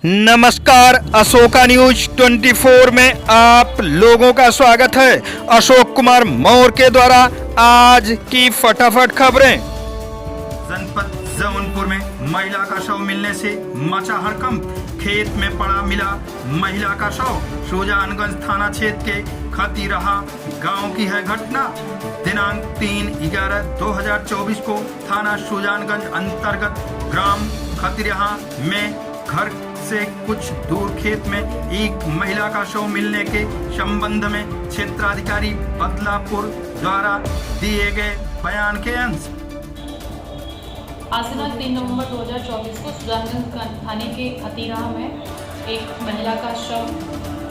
नमस्कार, अशोका न्यूज 24 में आप लोगों का स्वागत है। अशोक कुमार मौर्य के द्वारा आज की फटाफट खबरें। जनपद जौनपुर में महिला का शव मिलने से मचा हड़कंप। खेत में पड़ा मिला महिला का शव। सुजानगंज थाना क्षेत्र के खतीरहा गांव की है घटना। दिनांक 3/11/2024 को थाना सुजानगंज अंतर्गत ग्राम खतीरहा में घर से कुछ दूर खेत में एक महिला का शव मिलने के संबंध में क्षेत्राधिकारी बदलापुर द्वारा दिए गए बयान के अंश। आज दिनांक 3 नवंबर 2024 को सुजानगंज थाने के खतीरहा में एक महिला का शव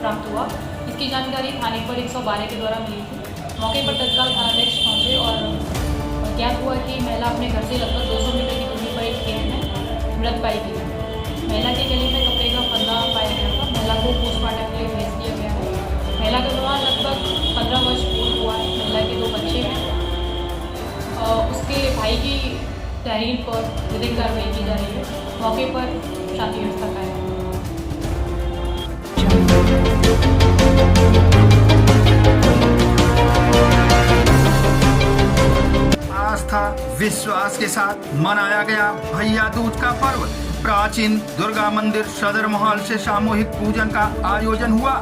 प्राप्त हुआ। इसकी जानकारी थाने पर 112 के द्वारा मिली थी। मौके पर तत्काल थानाध्यक्ष पहुंचे और ज्ञात हुआ कि महिला अपने घर से लगभग 200 मीटर की दूरी पर एक खेत में मृत पाई गई। महिला के गले में कपड़े का फंदा पाया गया था। महिला को पोस्टमार्टम के लिए भेज दिया गया है। महिला का विवाह लगभग 15 वर्ष पूर्व हुआ है। महिला के 2 बच्चे हैं। उसके भाई की तहरीर पर विधिक कार्रवाई की जा रही है। मौके पर शांति व्यवस्था कायम है। आस्था विश्वास के साथ मनाया गया भैया दूज का पर्व। प्राचीन दुर्गा मंदिर सदर महल से सामूहिक पूजन का आयोजन हुआ।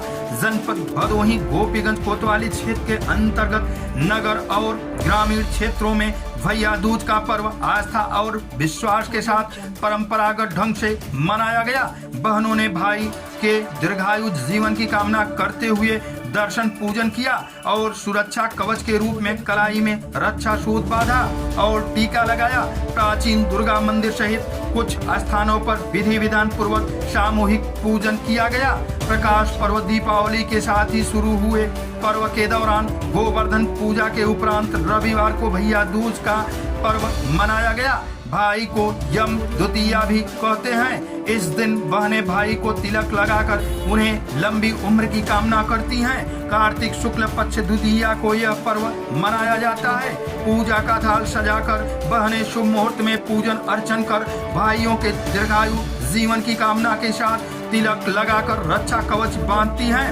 जनपद भदोही गोपीगंज कोतवाली क्षेत्र के अंतर्गत नगर और ग्रामीण क्षेत्रों में भैया दूज का पर्व आस्था और विश्वास के साथ परंपरागत ढंग से मनाया गया। बहनों ने भाई के दीर्घायु जीवन की कामना करते हुए दर्शन पूजन किया और सुरक्षा कवच के रूप में कलाई में रक्षा सूत बांधा और टीका लगाया। प्राचीन दुर्गा मंदिर सहित कुछ स्थानों पर विधि विधान पूर्वक सामूहिक पूजन किया गया। प्रकाश पर्व दीपावली के साथ ही शुरू हुए पर्व के दौरान गोवर्धन पूजा के उपरांत रविवार को भैया दूज का पर्व मनाया गया। भाई को यम द्वितीया भी कहते हैं। इस दिन बहनें भाई को तिलक लगाकर उन्हें लंबी उम्र की कामना करती हैं। कार्तिक शुक्ल पक्ष द्वितीया को यह पर्व मनाया जाता है। पूजा का थाल सजाकर बहनें शुभ मुहूर्त में पूजन अर्चन कर भाइयों के दीर्घायु जीवन की कामना के साथ तिलक लगाकर रक्षा कवच बांधती हैं।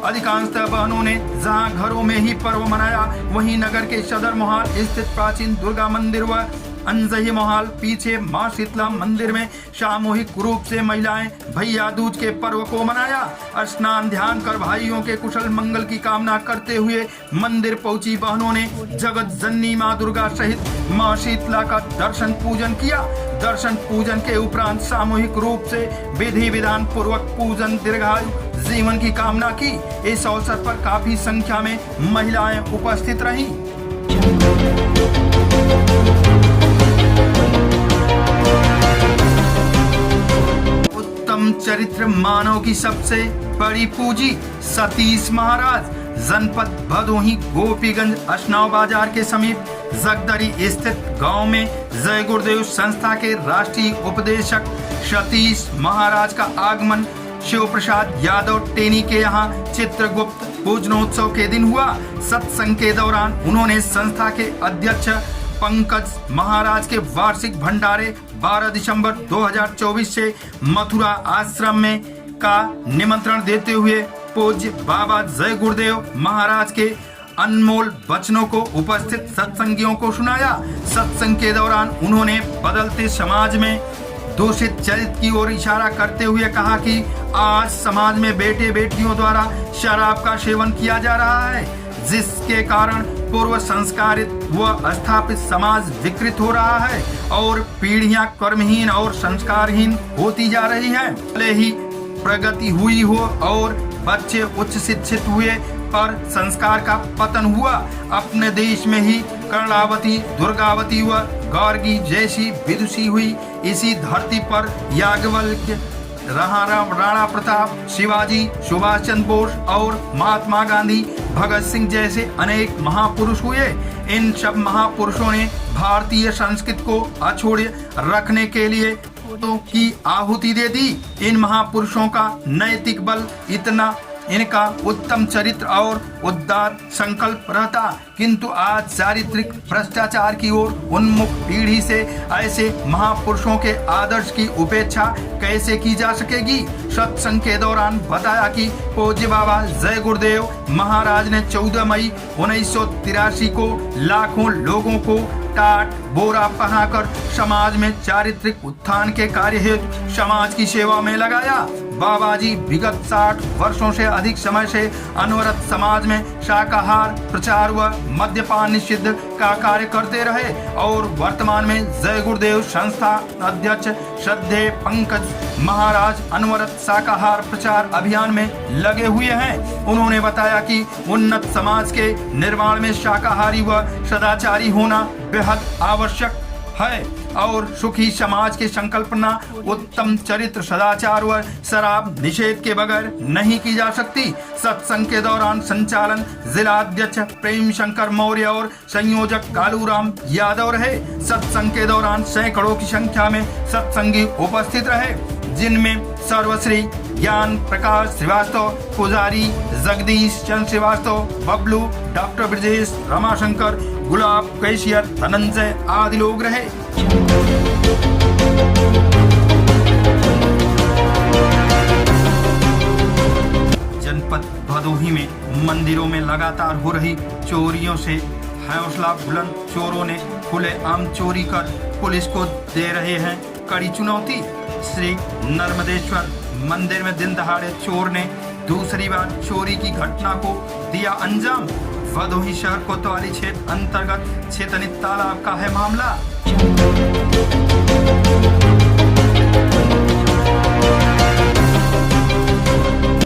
अधिकांशतः बहनों ने जहां घरों में ही पर्व मनाया, वहीं नगर के सदर महल स्थित प्राचीन दुर्गा मंदिर व अंजही महल पीछे मां शीतला मंदिर में सामूहिक रूप से महिलाएं भैया दूज के पर्व को मनाया। स्नान ध्यान कर भाइयों के कुशल मंगल की कामना करते हुए मंदिर पहुंची बहनों ने जगत जननी मां दुर्गा सहित मां शीतला का दर्शन पूजन किया। दर्शन पूजन के उपरांत सामूहिक रूप से विधि विधान पूर्वक पूजन दीर्घायु जीवन की कामना की। इस अवसर पर काफी संख्या में महिलाएं उपस्थित रहीं। उत्तम चरित्र मानव की सबसे बड़ी पूंजी। सतीश महाराज जनपद भदोही गोपीगंज अशनाव बाजार के समीप जगदरी स्थित गांव में जय गुरुदेव संस्था के राष्ट्रीय उपदेशक सतीश महाराज का आगमन शिव प्रसाद यादव टेनी के यहाँ चित्रगुप्त पूजनोत्सव के दिन हुआ। सत्संग के दौरान उन्होंने संस्था के अध्यक्ष पंकज महाराज के वार्षिक भंडारे 12 दिसंबर 2024 से मथुरा आश्रम में का निमंत्रण देते हुए पूज्य बाबा जय गुरुदेव महाराज के अनमोल वचनों को उपस्थित सत्संगियों को सुनाया। सत्संग के दौरान उन्होंने बदलते समाज में दूषित चरित्र की ओर इशारा करते हुए कहा कि आज समाज में बेटे बेटियों द्वारा शराब का सेवन किया जा रहा है, जिसके कारण पूर्व संस्कारित व स्थापित समाज विकृत हो रहा है और पीढ़ियां कर्महीन और संस्कारहीन होती जा रही हैं। भले ही प्रगति हुई हो और बच्चे उच्च शिक्षित हुए, पर संस्कार का पतन हुआ। अपने देश में ही कर्णावती, दुर्गावती व गार्गी जैसी विदुषी हुई। इसी धरती पर याज्ञवल्क्य, राणा प्रताप, शिवाजी, सुभाष चंद्र बोस और महात्मा गांधी, भगत सिंह जैसे अनेक महापुरुष हुए। इन सब महापुरुषों ने भारतीय संस्कृति को अछूते रखने के लिए की आहुति दे दी। इन महापुरुषों का नैतिक बल इतना इनका उत्तम चरित्र और उदार संकल्प रहता, किंतु आज चारित्रिक भ्रष्टाचार की ओर उन्मुख पीढ़ी से ऐसे महापुरुषों के आदर्श की उपेक्षा कैसे की जा सकेगी। सत्संग के दौरान बताया कि पूज्य बाबा जय गुरुदेव महाराज ने 14 मई 1983 को लाखों लोगों को टाट बोरा पहनाकर समाज में चारित्रिक उत्थान के कार्य हेतु समाज की सेवा में लगाया। बाबा जी विगत 60 वर्षों से अधिक समय से अनवरत समाज में शाकाहार प्रचार व मद्यपान निषिद्ध का कार्य करते रहे और वर्तमान में जय गुरुदेव संस्था अध्यक्ष श्रद्धेय पंकज महाराज अनवरत शाकाहार प्रचार अभियान में लगे हुए हैं। उन्होंने बताया कि उन्नत समाज के निर्माण में शाकाहारी व सदाचारी होना बेहद आवश्यक है और सुखी समाज की संकल्पना उत्तम चरित्र सदाचार व शराब निषेध के बगैर नहीं की जा सकती। सत्संग के दौरान संचालन जिला अध्यक्ष प्रेम शंकर मौर्य और संयोजक कालूराम यादव रहे। सत्संग के दौरान सैकड़ों की संख्या में सत्संगी उपस्थित रहे, जिनमें सर्वश्री ज्ञान प्रकाश श्रीवास्तव, पुजारी जगदीश चंद्र श्रीवास्तव, बबलू, डॉक्टर ब्रजेश, रमाशंकर, गुलाब, कैशियर, धनंजय आदि लोग रहे। जनपद भदोही में मंदिरों में लगातार हो रही चोरियों से हौसला बुलंद चोरों ने खुलेआम चोरी कर पुलिस को दे रहे हैं कड़ी चुनौती। श्री नर्मदेश्वर मंदिर में दिन दहाड़े चोर ने दूसरी बार चोरी की घटना को दिया अंजाम। भदोही शहर कोतवाली क्षेत्र अंतर्गत छेतनी तालाब का है मामला।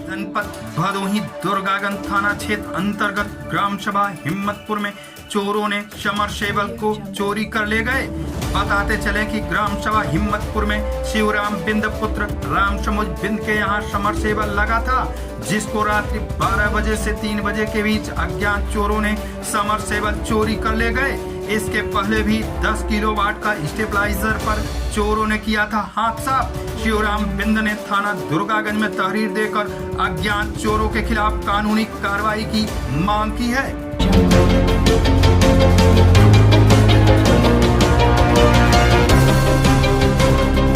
जनपद भदोही दुर्गागंज थाना क्षेत्र अंतर्गत ग्राम सभा हिम्मतपुर में चोरों ने समरसेबल को चोरी कर ले गए। बताते चले कि ग्राम सभा हिम्मतपुर में शिवराम बिंद पुत्र राम समुज बिंद के यहाँ समरसेबल लगा था, जिसको रात्रि 12 बजे से 3 बजे के बीच अज्ञात चोरों ने समरसेबल चोरी कर ले गए। इसके पहले भी 10 किलोवाट का स्टेबलाइजर पर चोरों ने किया था हाथ साफ। शिवराम बिंद ने थाना दुर्गागंज में तहरीर देकर अज्ञात चोरों के खिलाफ कानूनी कार्रवाई की मांग की है।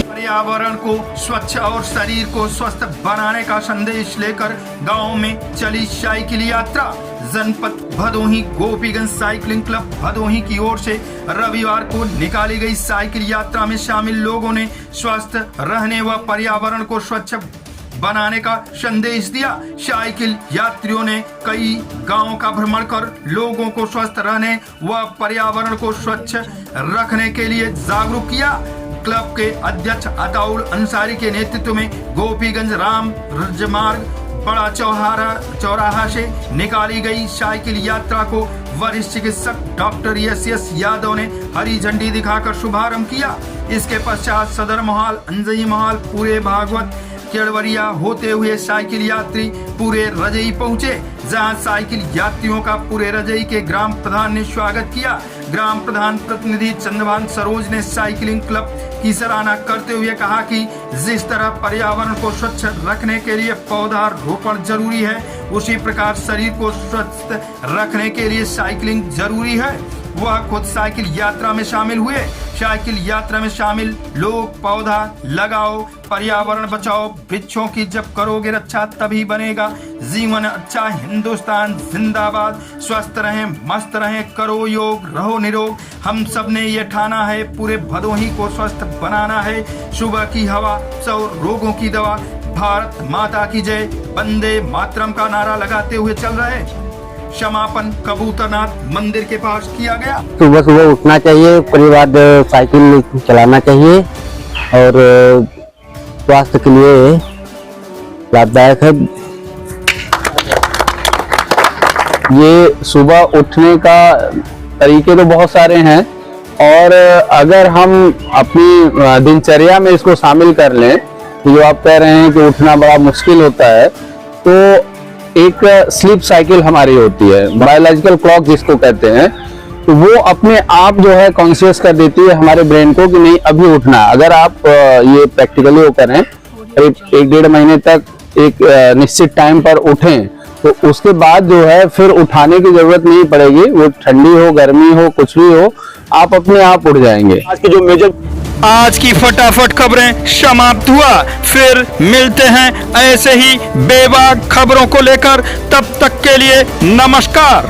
पर्यावरण को स्वच्छ और शरीर को स्वस्थ बनाने का संदेश लेकर गांव में चली साइकिल यात्रा। जनपद भदोही गोपीगंज साइकिलिंग क्लब भदोही की ओर से रविवार को निकाली गई साइकिल यात्रा में शामिल लोगों ने स्वस्थ रहने व पर्यावरण को स्वच्छ बनाने का संदेश दिया। साइकिल यात्रियों ने कई गांवों का भ्रमण कर लोगों को स्वस्थ रहने व पर्यावरण को स्वच्छ रखने के लिए जागरूक किया। क्लब के अध्यक्ष अताउल अंसारी के नेतृत्व में गोपीगंज राम राजमार्ग बड़ा चौराहा से निकाली गई साइकिल यात्रा को वरिष्ठ चिकित्सक डॉक्टर एस यादव ने हरी झंडी दिखाकर शुभारंभ किया। इसके पश्चात सदर महल, अंजई महल, पूरे भागवत केड़वरिया होते हुए साइकिल यात्री पूरे रजई पहुंचे, जहां साइकिल यात्रियों का पूरे रजई के ग्राम प्रधान ने स्वागत किया। ग्राम प्रधान प्रतिनिधि चंद्रभान सरोज ने साइकिलिंग क्लब की सराहना करते हुए कहा कि जिस तरह पर्यावरण को स्वच्छ रखने के लिए पौधारोपण जरूरी है, उसी प्रकार शरीर को स्वस्थ रखने के लिए साइकिलिंग जरूरी है। वह खुद साइकिल यात्रा में शामिल हुए। साइकिल यात्रा में शामिल लोग पौधा लगाओ, पर्यावरण बचाओ, वृक्षों की जब करोगे रक्षा तभी बनेगा जीवन अच्छा, हिंदुस्तान जिंदाबाद, स्वस्थ रहें, मस्त रहें, करो योग, रहो निरोग। हम सब ने ये ठाना है, पूरे भदोही को स्वस्थ बनाना है। सुबह की हवा 100 रोगों की दवा, भारत माता की जय, वंदे मातरम का नारा लगाते हुए चल रहे। समापन कबूतरनाथ मंदिर के पास किया गया। सुबह सुबह उठना चाहिए, परिवार साइकिल चलाना चाहिए और स्वास्थ्य के लिए लाभदायक है। ये सुबह उठने का तरीके तो बहुत सारे हैं और अगर हम अपनी दिनचर्या में इसको शामिल कर लें, तो जो आप कह रहे हैं कि उठना बड़ा मुश्किल होता है, तो एक स्लीप साइकिल हमारी होती है, बायोलॉजिकल क्लॉक जिसको कहते हैं, तो वो अपने आप जो है कॉन्शियस कर देती है हमारे ब्रेन को कि नहीं अभी उठना। अगर आप ये प्रैक्टिकली वो करें, करीब 1-1.5 महीने तक एक निश्चित टाइम पर उठें तो उसके बाद जो है फिर उठाने की जरूरत नहीं पड़ेगी। वो ठंडी हो, गर्मी हो, कुछ भी हो, आप अपने आप उठ जाएंगे। आज की जो मेजर आज की फटाफट खबरें समाप्त हुआ। फिर मिलते हैं ऐसे ही बेबाक खबरों को लेकर। तब तक के लिए नमस्कार।